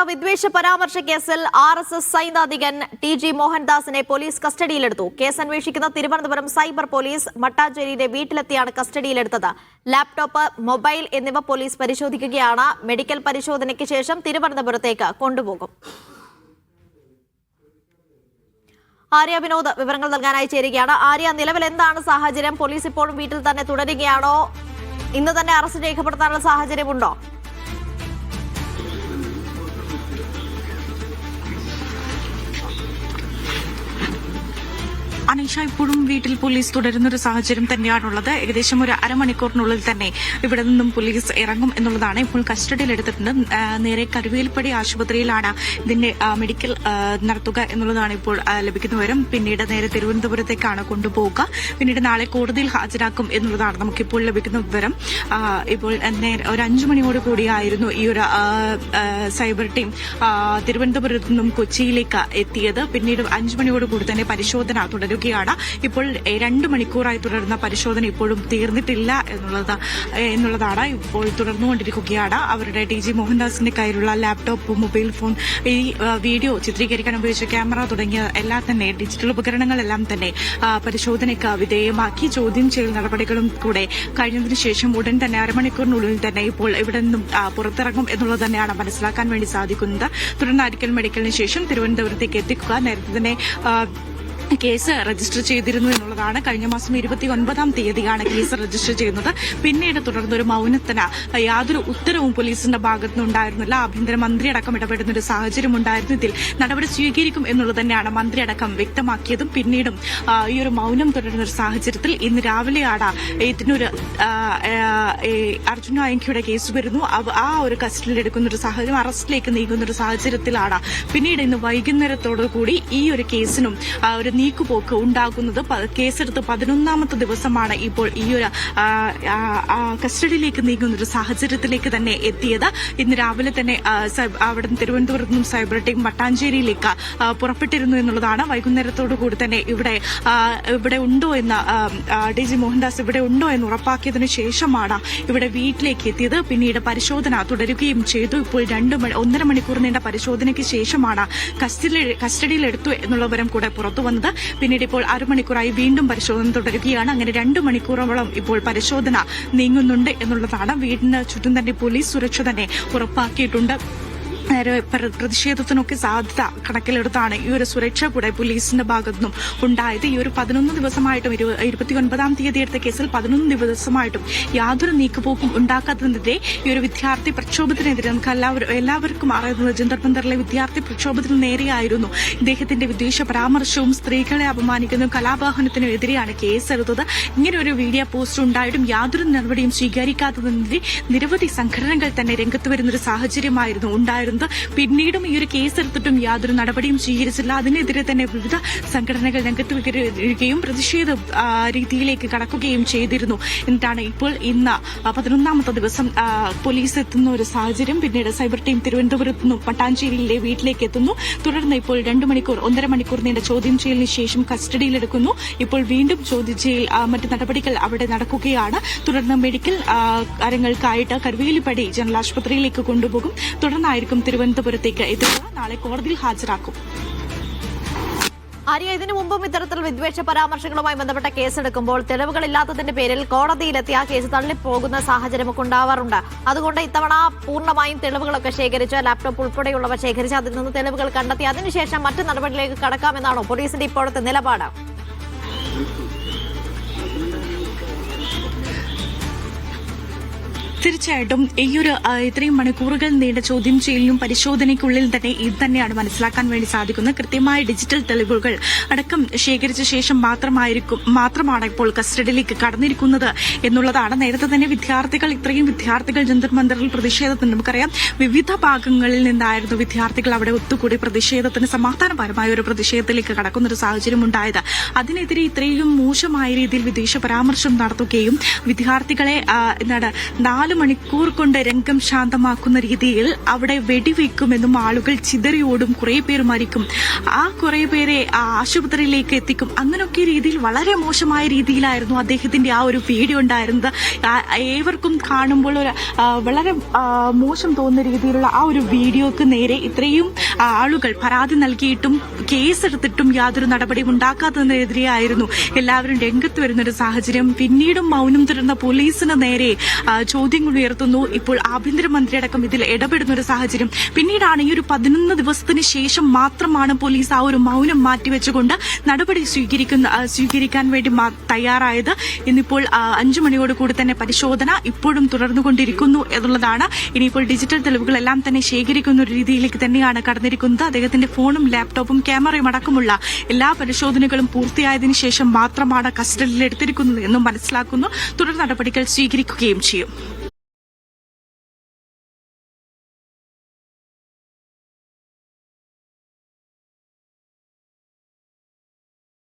വിദ്വേഷ പരാമർശ കേസിൽ RSS സൈദ്ധാന്തികൻ TG മോഹൻദാസിനെ police കസ്റ്റഡിയിലെടുത്തു. കേസ് അന്വേഷിക്കുന്ന തിരുവനന്തപുരം സൈബർ പോലീസ് മട്ടാഞ്ചേരിയുടെ വീട്ടിലെത്തിയാണ് കസ്റ്റഡിയിലെടുത്തത്. ലാപ്ടോപ്പ്, മൊബൈൽ എന്നിവ പോലീസ് പരിശോധിക്കുകയാണ്. മെഡിക്കൽ പരിശോധനയ്ക്ക് ശേഷം തിരുവനന്തപുരത്തേക്ക് കൊണ്ടുപോകും. ആര്യ വിനോദ് വിവരങ്ങൾ നൽകാനായി ചേരുകയാണ്. ആര്യ, നിലവിൽ എന്താണ് സാഹചര്യം? പോലീസ് ഇപ്പോഴും വീട്ടിൽ തന്നെ തുടരുകയാണോ? ഇന്ന് തന്നെ അറസ്റ്റ് രേഖപ്പെടുത്താനുള്ള സാഹചര്യമുണ്ടോ? അനീഷ, ഇപ്പോഴും വീട്ടിൽ പോലീസ് തുടരുന്നൊരു സാഹചര്യം തന്നെയാണുള്ളത്. ഏകദേശം ഒരു അരമണിക്കൂറിനുള്ളിൽ തന്നെ ഇവിടെ നിന്നും പോലീസ് ഇറങ്ങും എന്നുള്ളതാണ്. ഇപ്പോൾ കസ്റ്റഡിയിലെടുത്തിട്ടുണ്ട്. നേരെ കരുവേൽപ്പടി ആശുപത്രിയിലാണ് ഇതിന്റെ മെഡിക്കൽ നടത്തുക എന്നുള്ളതാണ് ഇപ്പോൾ ലഭിക്കുന്ന വിവരം. പിന്നീട് നേരെ തിരുവനന്തപുരത്തേക്കാണ് കൊണ്ടുപോവുക. പിന്നീട് നാളെ കോടതിയിൽ ഹാജരാക്കും എന്നുള്ളതാണ് നമുക്കിപ്പോൾ ലഭിക്കുന്ന വിവരം. ഇപ്പോൾ ഒരു 5 മണിയോട് കൂടിയായിരുന്നു ഈ ഒരു സൈബർ ടീം തിരുവനന്തപുരത്ത് നിന്നും കൊച്ചിയിലേക്ക് എത്തിയത്. പിന്നീട് 5 മണിയോട് കൂടി തന്നെ പരിശോധന തുടരും. ഇപ്പോൾ 2 മണിക്കൂറായി തുടരുന്ന പരിശോധന ഇപ്പോഴും തീർന്നിട്ടില്ല എന്നുള്ളതാണ് ഇപ്പോൾ തുടർന്നുകൊണ്ടിരിക്കുകയാണ്. അവരുടെ TG മോഹൻദാസിന്റെ കയ്യിലുള്ള ലാപ്ടോപ്പ്, മൊബൈൽ ഫോൺ, ഈ വീഡിയോ ചിത്രീകരിക്കാൻ ഉപയോഗിച്ച ക്യാമറ തുടങ്ങിയ എല്ലാം തന്നെ ഡിജിറ്റൽ ഉപകരണങ്ങളെല്ലാം തന്നെ പരിശോധനയ്ക്ക് വിധേയമാക്കി ചോദ്യം ചെയ്യൽ നടപടികളും കൂടെ കഴിഞ്ഞതിനു ശേഷം ഉടൻ തന്നെ അരമണിക്കൂറിനുള്ളിൽ തന്നെ ഇപ്പോൾ ഇവിടെ നിന്നും പുറത്തിറങ്ങും എന്നുള്ളത് തന്നെയാണ് മനസ്സിലാക്കാൻ വേണ്ടി സാധിക്കുന്നത്. തുടർന്ന് മെഡിക്കലിന് ശേഷം തിരുവനന്തപുരത്തേക്ക് എത്തിക്കുക. നേരത്തെ തന്നെ കേസ് രജിസ്റ്റർ ചെയ്തിരുന്നു എന്നുള്ളതാണ്. കഴിഞ്ഞ മാസം 29-ാം തീയതിയാണ് കേസ് രജിസ്റ്റർ ചെയ്യുന്നത്. പിന്നീട് തുടർന്നൊരു മൌനത്തിന് യാതൊരു ഉത്തരവും പോലീസിന്റെ ഭാഗത്തുനിന്നുണ്ടായിരുന്നില്ല. ആഭ്യന്തരമന്ത്രി അടക്കം ഇടപെടുന്ന ഒരു സാഹചര്യം ഉണ്ടായിരുന്നു. ഇതിൽ നടപടി സ്വീകരിക്കും എന്നുള്ളത് തന്നെയാണ് മന്ത്രി അടക്കം വ്യക്തമാക്കിയതും. പിന്നീടും ഈ ഒരു മൌനം തുടരുന്ന ഒരു സാഹചര്യത്തിൽ ഇന്ന് രാവിലെയാണ് ഇതിനൊരു അർജുൻ ആയങ്കിയുടെ കേസ് വരുന്നു. ആ ഒരു കസ്റ്റഡിയിലെടുക്കുന്ന ഒരു സാഹചര്യം, അറസ്റ്റിലേക്ക് നീങ്ങുന്ന ഒരു സാഹചര്യത്തിലാണ് പിന്നീട് ഇന്ന് വൈകുന്നേരത്തോടുകൂടി ഈ ഒരു കേസിനും ഒരു നീക്കുപോക്ക് ഉണ്ടാകുന്നത്. കേസെടുത്ത് 11ാമത്തെ ദിവസമാണ് ഇപ്പോൾ ഈ ഒരു കസ്റ്റഡിയിലേക്ക് നീങ്ങുന്ന ഒരു സാഹചര്യത്തിലേക്ക് തന്നെ എത്തിയത്. ഇന്ന് രാവിലെ തന്നെ അവിടെ തിരുവനന്തപുരത്ത് നിന്നും സൈബർ ടീം മട്ടാഞ്ചേരിയിലേക്ക് പുറപ്പെട്ടിരുന്നു എന്നുള്ളതാണ്. വൈകുന്നേരത്തോടു കൂടി തന്നെ ഇവിടെ ഉണ്ടോ എന്ന് TG മോഹൻദാസ് ഇവിടെ ഉണ്ടോ എന്ന് ഉറപ്പാക്കിയതിനു ശേഷമാണ് ഇവിടെ വീട്ടിലേക്ക് എത്തിയത്. പിന്നീട് പരിശോധന തുടരുകയും ചെയ്തു. ഇപ്പോൾ 1.5 മണിക്കൂർ നീണ്ട പരിശോധനയ്ക്ക് ശേഷമാണ് കസ്റ്റഡിയിലെടുത്തു എന്നുള്ള വിവരം കൂടെ പുറത്തു വന്നത്. പിന്നീട് ഇപ്പോൾ അരമണിക്കൂറായി വീണ്ടും പരിശോധന തുടരുകയാണ്. അങ്ങനെ 2 മണിക്കൂറോളം ഇപ്പോൾ പരിശോധന നീങ്ങുന്നുണ്ട് എന്നുള്ളതാണ്. വീടിന് ചുറ്റും തന്നെ പോലീസ് സുരക്ഷ തന്നെ ഉറപ്പാക്കിയിട്ടുണ്ട്. പ്രതിഷേധത്തിനൊക്കെ സാധ്യത കണക്കിലെടുത്താണ് ഈ ഒരു സുരക്ഷ കൂടെ പോലീസിന്റെ ഭാഗത്തുനിന്നും ഉണ്ടായത്. ഈ ഒരു 11 ദിവസമായിട്ടും 29-ാം തീയതി എടുത്ത കേസിൽ 11 ദിവസമായിട്ടും യാതൊരു നീക്കുപോക്കും ഉണ്ടാക്കാത്തതിനെതിരെ ഈ ഒരു വിദ്യാർത്ഥി പ്രക്ഷോഭത്തിനെതിരെ നമുക്ക് എല്ലാവർക്കും അറിയുന്നത് ജന്തർ മന്ദറിലെ വിദ്യാർത്ഥി പ്രക്ഷോഭത്തിന് നേരെയായിരുന്നു ഇദ്ദേഹത്തിന്റെ വിദ്വേഷ പരാമർശവും സ്ത്രീകളെ അപമാനിക്കുന്നതും കലാപാഹനത്തിനും എതിരെയാണ് കേസെടുത്തത്. ഇങ്ങനെ ഒരു വീഡിയോ പോസ്റ്റ് ഉണ്ടായിട്ടും യാതൊരു നടപടിയും സ്വീകരിക്കാത്തതിനെതിരെ നിരവധി സംഘടനകൾ തന്നെ രംഗത്ത് വരുന്നൊരു സാഹചര്യമായിരുന്നു ഉണ്ടായിരുന്നത്. പിന്നീടും ഈ ഒരു കേസെടുത്തിട്ടും യാതൊരു നടപടിയും സ്വീകരിച്ചില്ല. അതിനെതിരെ തന്നെ വിവിധ സംഘടനകൾ രംഗത്ത് വരികയും പ്രതിഷേധ രീതിയിലേക്ക് കടക്കുകയും ചെയ്തിരുന്നു. എന്നിട്ടാണ് ഇപ്പോൾ ഇന്ന് 11ാമത്തെ ദിവസം പോലീസ് എത്തുന്ന ഒരു സാഹചര്യം. പിന്നീട് സൈബർ ടീം തിരുവനന്തപുരത്ത് നിന്നും മട്ടാഞ്ചേരിയിലെ വീട്ടിലേക്ക് എത്തുന്നു. തുടർന്ന് ഇപ്പോൾ 1.5 മണിക്കൂർ നീണ്ട ചോദ്യം ചെയ്യലിന് ശേഷം കസ്റ്റഡിയിലെടുക്കുന്നു. ഇപ്പോൾ വീണ്ടും ചോദ്യം ചെയ്യൽ മറ്റ് നടപടികൾ അവിടെ നടക്കുകയാണ്. തുടർന്ന് മെഡിക്കൽ കാര്യങ്ങൾക്കായിട്ട് കരുവേലിപ്പടി ജനറൽ ആശുപത്രിയിലേക്ക് കൊണ്ടുപോകും. തുടർന്നായിരിക്കും തിരുവനന്തപുരത്തേക്ക് എത്തുക. നാളെ കോടതിയിൽ ഹാജരാക്കും. ആര്യ, ഇതിനു മുമ്പും ഇത്തരത്തിൽ വിദ്വേഷ പരാമർശങ്ങളുമായി ബന്ധപ്പെട്ട കേസെടുക്കുമ്പോൾ തെളിവുകളില്ലാത്തതിന്റെ പേരിൽ കോടതിയിലെത്തി ആ കേസ് തള്ളിപ്പോകുന്ന സാഹചര്യമൊക്കെ ഉണ്ടാവാറുണ്ട്. അതുകൊണ്ട് ഇത്തവണ പൂർണ്ണമായും തെളിവുകളൊക്കെ ശേഖരിച്ച് ലാപ്ടോപ്പ് ഉൾപ്പെടെയുള്ളവ ശേഖരിച്ച് അതിൽ നിന്ന് തെളിവുകൾ കണ്ടെത്തി അതിനുശേഷം മറ്റു നടപടിയിലേക്ക് കടക്കാമെന്നാണോ പോലീസിന്റെ ഇപ്പോഴത്തെ നിലപാട്? തീർച്ചയായിട്ടും ഈ ഒരു ഇത്രയും മണിക്കൂറുകൾ നീണ്ട ചോദ്യം ചെയ്യലിനും പരിശോധനയ്ക്കുള്ളിൽ തന്നെ ഇത് തന്നെയാണ് മനസ്സിലാക്കാൻ വേണ്ടി സാധിക്കുന്നത്. കൃത്യമായ ഡിജിറ്റൽ തെളിവുകൾ അടക്കം ശേഖരിച്ച ശേഷം മാത്രമാണ് ഇപ്പോൾ കസ്റ്റഡിയിലേക്ക് കടന്നിരിക്കുന്നത് എന്നുള്ളതാണ്. നേരത്തെ തന്നെ ഇത്രയും വിദ്യാർത്ഥികൾ ജന്തർ മന്ദറിൽ പ്രതിഷേധത്തിന് നമുക്കറിയാം വിവിധ ഭാഗങ്ങളിൽ നിന്നായിരുന്നു വിദ്യാർത്ഥികൾ അവിടെ ഒത്തുകൂടി പ്രതിഷേധത്തിന് സമാധാനപരമായ ഒരു പ്രതിഷേധത്തിലേക്ക് കടക്കുന്ന ഒരു സാഹചര്യം ഉണ്ടായത്. അതിനെതിരെ ഇത്രയും മോശമായ രീതിയിൽ വിദ്വേഷ പരാമർശം നടത്തുകയും വിദ്യാർത്ഥികളെ 4 4 മണിക്കൂർ കൊണ്ട് രംഗം ശാന്തമാക്കുന്ന രീതിയിൽ അവിടെ വെടിവെക്കുമെന്നും ആളുകൾ ചിതറിയോടും കുറെ പേർ മരിക്കും, ആ കുറെ പേരെ ആശുപത്രിയിലേക്ക് എത്തിക്കും, അങ്ങനെയൊക്കെ രീതിയിൽ വളരെ മോശമായ രീതിയിലായിരുന്നു അദ്ദേഹത്തിന്റെ ആ ഒരു വീഡിയോ ഉണ്ടായിരുന്നത്. ഏവർക്കും കാണുമ്പോൾ ഒരു വളരെ മോശം തോന്നുന്ന രീതിയിലുള്ള ആ ഒരു വീഡിയോക്ക് നേരെ ഇത്രയും ആളുകൾ പരാതി നൽകിയിട്ടും കേസെടുത്തിട്ടും യാതൊരു നടപടിയും ഉണ്ടാക്കാത്തതിനെതിരെയായിരുന്നു എല്ലാവരും രംഗത്ത് വരുന്നൊരു സാഹചര്യം. പിന്നീടും മൗനം തുടർന്ന പോലീസിന് നേരെ ചോദ്യങ്ങൾ ഉയർത്തുന്നു. ഇപ്പോൾ ആഭ്യന്തരമന്ത്രി അടക്കം ഇതിൽ ഇടപെടുന്ന ഒരു സാഹചര്യം. പിന്നീടാണ് ഈ ഒരു 11 ദിവസത്തിന് ശേഷം മാത്രമാണ് പോലീസ് ആ ഒരു മൗനം മാറ്റിവെച്ചുകൊണ്ട് നടപടി സ്വീകരിക്കാൻ വേണ്ടി തയ്യാറായത്. ഇന്നിപ്പോൾ 5 മണിയോട് കൂടി തന്നെ പരിശോധന ഇപ്പോഴും തുടർന്നുകൊണ്ടിരിക്കുന്നു എന്നുള്ളതാണ്. ഇനിയിപ്പോൾ ഡിജിറ്റൽ തെളിവുകളെല്ലാം തന്നെ ശേഖരിക്കുന്ന ഒരു രീതിയിലേക്ക് തന്നെയാണ് കടന്നിരിക്കുന്നത്. അദ്ദേഹത്തിന്റെ ഫോണും ലാപ്ടോപ്പും ക്യാമറയും അടക്കമുള്ള എല്ലാ പരിശോധനകളും പൂർത്തിയായതിനു ശേഷം മാത്രമാണ് കസ്റ്റഡിയിൽ എടുത്തിരിക്കുന്നത് എന്നും മനസ്സിലാക്കുന്നു. തുടർ നടപടികൾ സ്വീകരിക്കുകയും ചെയ്യും.